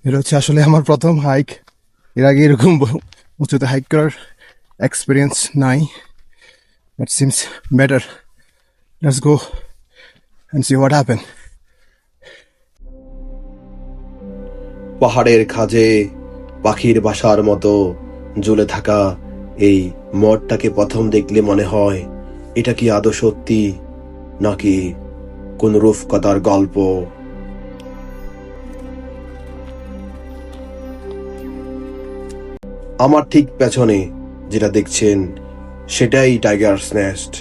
এটা হচ্ছে আসলে আমার প্রথম হাইক। এর আগে এরকম উঁচুতে হাইক করার এক্সপিরিয়েন্স নাই। It seems better. Let's go and see what happen. পাহাড়ের খাঁজে পাখির বাসার মতো ঝুলে থাকা এই মঠটাকে প্রথম দেখলে মনে হয় এটা কি আদৌ সত্যি নাকি কোন রূপকথার গল্প। আমার ঠিক পেছনে যেটা দেখছেন সেটাই টাইগারস নেস্ট,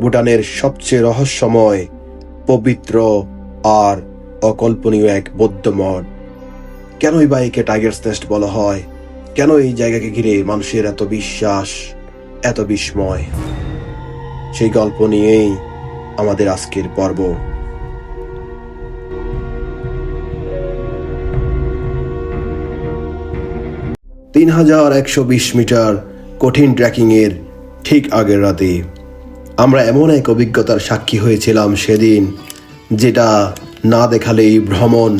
ভুটানের সবচেয়ে রহস্যময়, পবিত্র আর অকল্পনীয় এক বৌদ্ধ মঠ। কেনই বা একে টাইগারস নেস্ট বলা হয়? কেন এই জায়গাকে ঘিরে মানুষের এত বিশ্বাস, এত বিস্ময়? সেই গল্প নিয়েই আমাদের আজকের পর্ব। 3120 মিটার কঠিন ট্রেকিং এর ঠিক আগের রাতে আমরা এমন এক অভিজ্ঞতার সাক্ষী হয়েছিলাম সেদিন, যেটা না দেখালে এই ভ্রমণ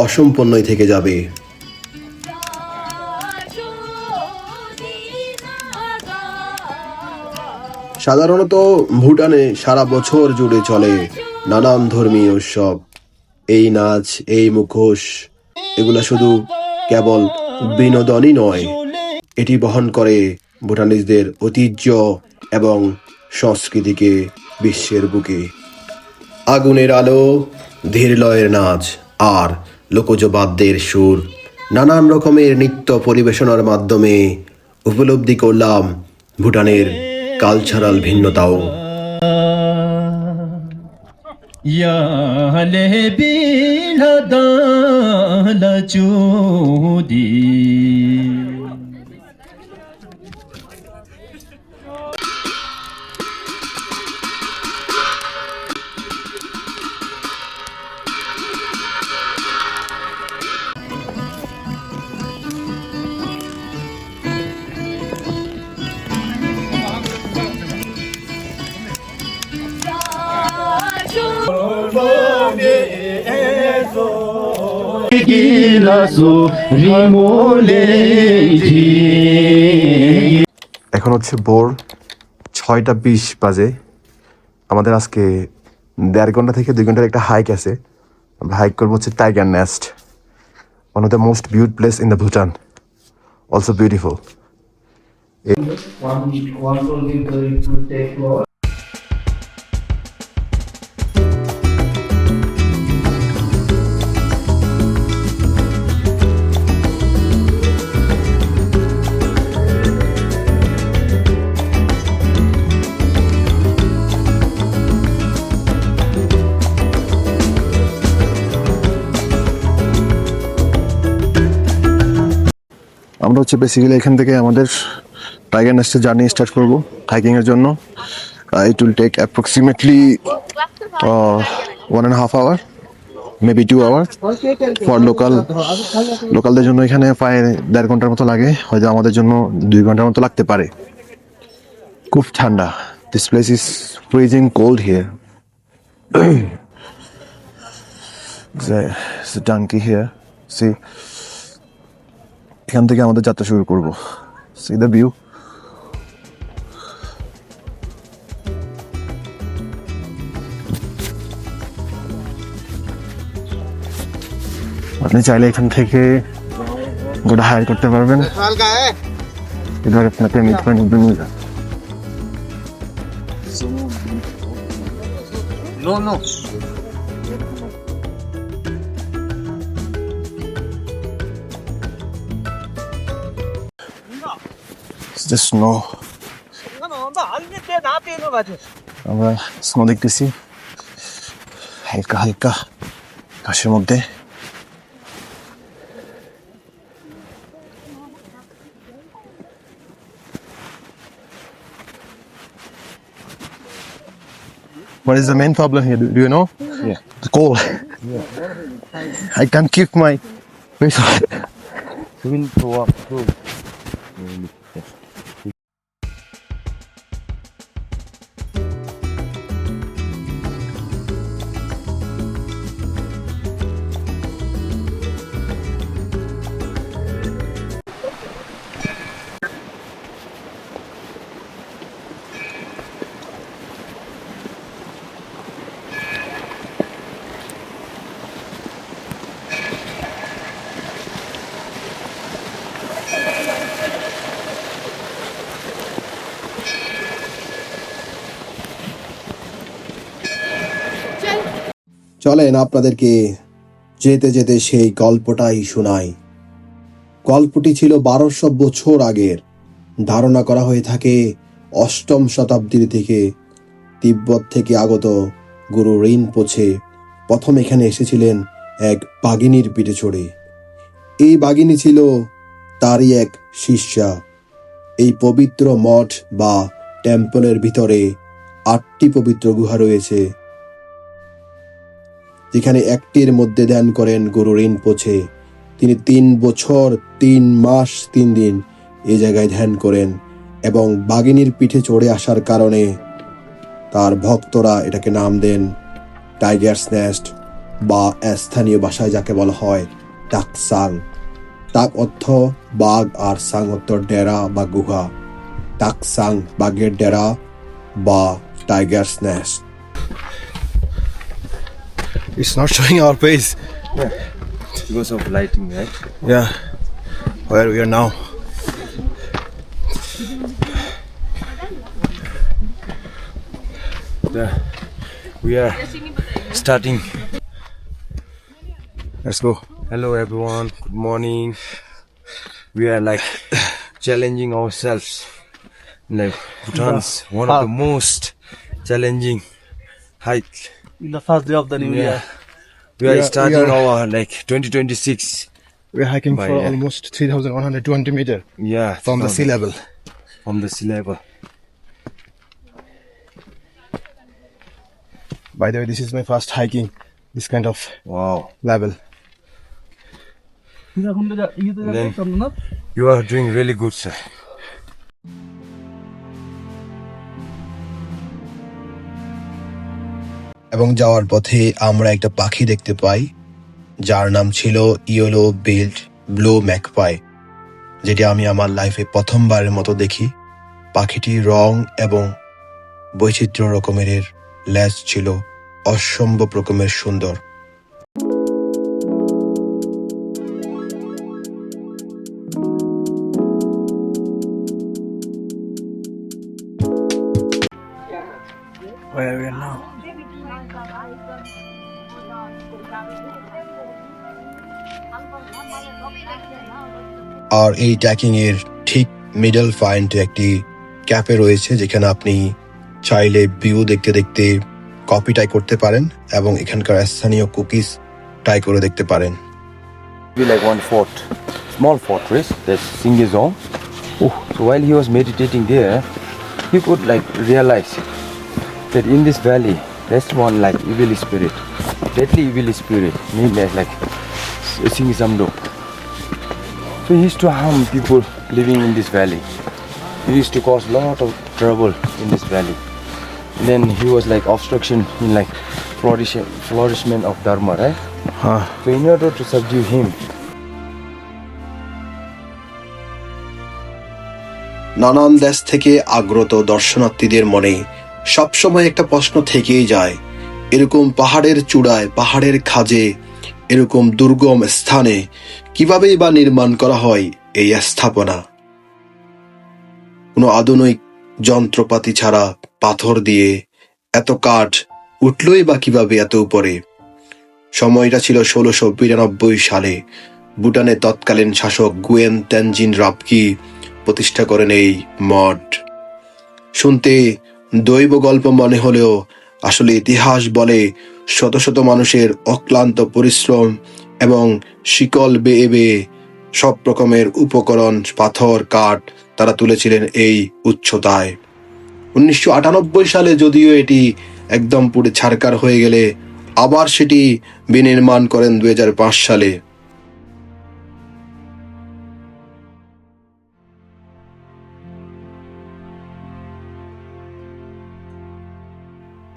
অসম্পূর্ণই থেকে যাবে। সাধারণত ভুটানে সারা বছর জুড়ে চলে নানান ধর্মীয় উৎসব। এই নাচ, এই মুখোশ, এগুলা শুধু কেবল বিনোদনই নয়, এটি বহন করে ভুটানিজদের ঐতিহ্য এবং সংস্কৃতিকে বিশ্বের বুকে। আগুনের আলো, ধীর লয়ের নাচ আর লোকজ বাদ্যের সুর, নানান রকমের নৃত্য পরিবেশনার মাধ্যমে উপলব্ধি করলাম ভুটানের কালচারাল ভিন্নতাও। याले बिलदाल चूदी এখন হচ্ছে ভোর 6টা 20 বাজে। আমাদের আজকে 1.5 ঘন্টা থেকে 2 ঘন্টার একটা হাইক আছে। আমরা হাইক করবো হচ্ছে tiger nest, one of the most beautiful place in the Bhutan, also beautiful. আমরা হচ্ছে বেসিক্যালি এখান থেকে আমাদের টাইগার নেস্টের জার্নি স্টার্ট করবো হাইকিংয়ের জন্য। It will take approximately 1.5 hour, maybe 2 hours for লোকালদের জন্য। এখানে প্রায় 1.5 ঘন্টার মতো লাগে, হয়তো আমাদের জন্য 2 ঘন্টার মতো লাগতে পারে। খুব ঠান্ডা, this place is freezing cold here. Donkey here, see এখান থেকে আমাদের যাত্রা শুরু করব। See the view. আপনি চাইলে এখান থেকে গোটা হায়ার করতে পারবেন, এবার আপনাকে মিট পয়েন্ট নিয়ে যান। স্নো, আমরা স্নো দেখতেছি হালকা হালকা ঘাসের মধ্যে। What is the main problem here? Do you know? Yeah. The cold. I can't keep my face on. We will throw up through. চলেন আপনাদেরকে যেতে যেতে সেই গল্পটাই শোনাই। গল্পটি ছিল 1200 বছর আগের। ধারণা করা হয়ে থাকে 8ম শতাব্দীর থেকে তিব্বত থেকে আগত গুরু রিনপোছে প্রথম এখানে এসেছিলেন এক বাঘিনীর পিঠে চড়ে। এই বাঘিনী ছিল তারই এক শিষ্যা। এই পবিত্র মঠ বা টেম্পলের ভিতরে 8টি পবিত্র গুহা রয়েছে, যেখানে একটির মধ্যে ধ্যান করেন গুরু রিনপোছে। তিনি 3 বছর 3 মাস 3 দিন এই জায়গায় ধ্যান করেন এবং বাঘিনীর পিঠে চড়ে আসার কারণে তার ভক্তরা এটাকে নাম দেন টাইগার্স নেস্ট বা স্থানীয় ভাষায় যাকে বলা হয় টাকসাং। টাক অর্থ বাঘ আর সাং অর্থ ডেরা বা গুহা। টাকসাং বাঘের ডেরা বা Tiger's Nest. It's not showing our face. Because of lighting, right? Yeah. Where we are now. We are starting. Let's go. Hello everyone, good morning. We are like challenging ourselves. Like Bhutan's one of the most challenging hike. In the first day of the new year. We are Yeah, starting we are- our like 2026. We're hiking By for air. almost 3,120 meter Yeah, from the sea level. From the sea level. By the way, this is my first hiking this kind of Wow. level. Then you are doing really good, sir. এবং যাওয়ার পথে আমরা একটা পাখি দেখতে পাই যার নাম ছিল ইয়েলো বিল্ড ব্লু ম্যাকপাই, যেটি আমি আমার লাইফে প্রথমবারের মতো দেখি। পাখিটির রং এবং বৈচিত্র্য রকমের লেজ ছিল অসম্ভব রকমের সুন্দর। Where we are now. আর এই ট্রেকিং এর ঠিক মিডল পয়েন্টে একটি ক্যাফে রয়েছে, যেখানে আপনি চাইলে ভিউ দেখতে দেখতে কফি ট্রাই করতে পারেন এবং এখানকার স্থানীয় কুকিজ ট্রাই করে দেখতে পারেন। Be like one fort, small fortress that's Singizong. So while he was meditating there, he could like realize that in this valley there's one like evil spirit, deadly evil spirit named as like Singisamdo. So he used to harm people living in this valley. He used to cause lot of trouble in this valley. And then he was like obstruction in like flourishment of dharma, right? So in order to subdue him, নানান দেশ থেকে আগত দর্শনার্থীদের মনে সবসময় একটা প্রশ্ন থেকেই যায়, এরকম পাহাড়ের চূড়ায়, পাহাড়ের খাজে, এরকম দুর্গম স্থানে কিভাবেই বা নির্মাণ করা হয় এই স্থাপনা। কোনো আধুনিক যন্ত্রপাতি ছাড়া পাথর দিয়ে এত কাঠ উঠলই বা কিভাবে এত উপরে? সময়টা ছিল 1692 সালে। ভুটানের তৎকালীন শাসক গুয়েন তেনজিন রাবকি প্রতিষ্ঠা করেন এই মঠ। শুনতে দৈব গল্প মনে হলেও আসলে ইতিহাস বলে শত শত মানুষের অক্লান্ত পরিশ্রম এবং শিকল বেয়ে বেয়ে সব রকমের উপকরণ, পাথর, কাঠ তারা তুলেছিলেন এই উচ্চতায়। 1998 সালে যদিও এটি একদম পুরো ছারকার হয়ে গেলে আবার সেটি বিনির্মাণ করেন 2005 সালে।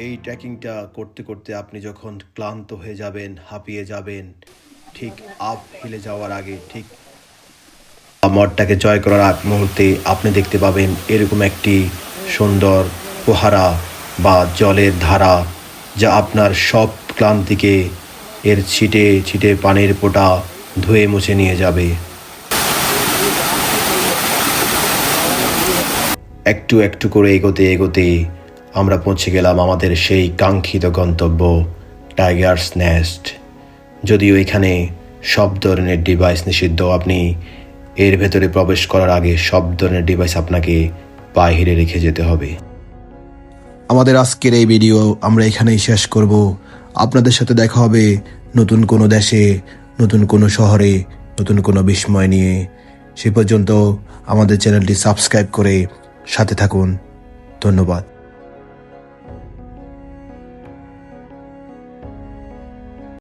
এই ট্রেকিংটা করতে করতে আপনি যখন ক্লান্ত হয়ে যাবেন, হাঁপিয়ে যাবেন, ঠিক আপ হিলে যাওয়ার আগে, ঠিক মঠটাকে জয় করার আগ মুহূর্তে আপনি দেখতে পাবেন এরকম একটি সুন্দর ফোয়ারা বা জলের ধারা, যা আপনার সব ক্লান্তিকে এর ছিটে ছিটে পানির ফোঁটা ধুয়ে মুছে নিয়ে যাবে। একটু একটু করে এগোতে এগোতে আমরা পৌঁছে গেলাম আমাদের সেই কাঙ্ক্ষিত গন্তব্য টাইগার্স নেস্ট। যদিও এখানে সব ধরনের ডিভাইস নিষিদ্ধ, আপনি এর ভেতরে প্রবেশ করার আগে সব ধরনের ডিভাইস আপনাকে বাইরে রেখে যেতে হবে। আমাদের আজকের এই ভিডিও আমরা এখানেই শেষ করব। আপনাদের সাথে দেখা হবে নতুন কোনো দেশে, নতুন কোনো শহরে, নতুন কোনো বিস্ময় নিয়ে। সে পর্যন্ত আমাদের চ্যানেলটি সাবস্ক্রাইব করে সাথে থাকুন। ধন্যবাদ।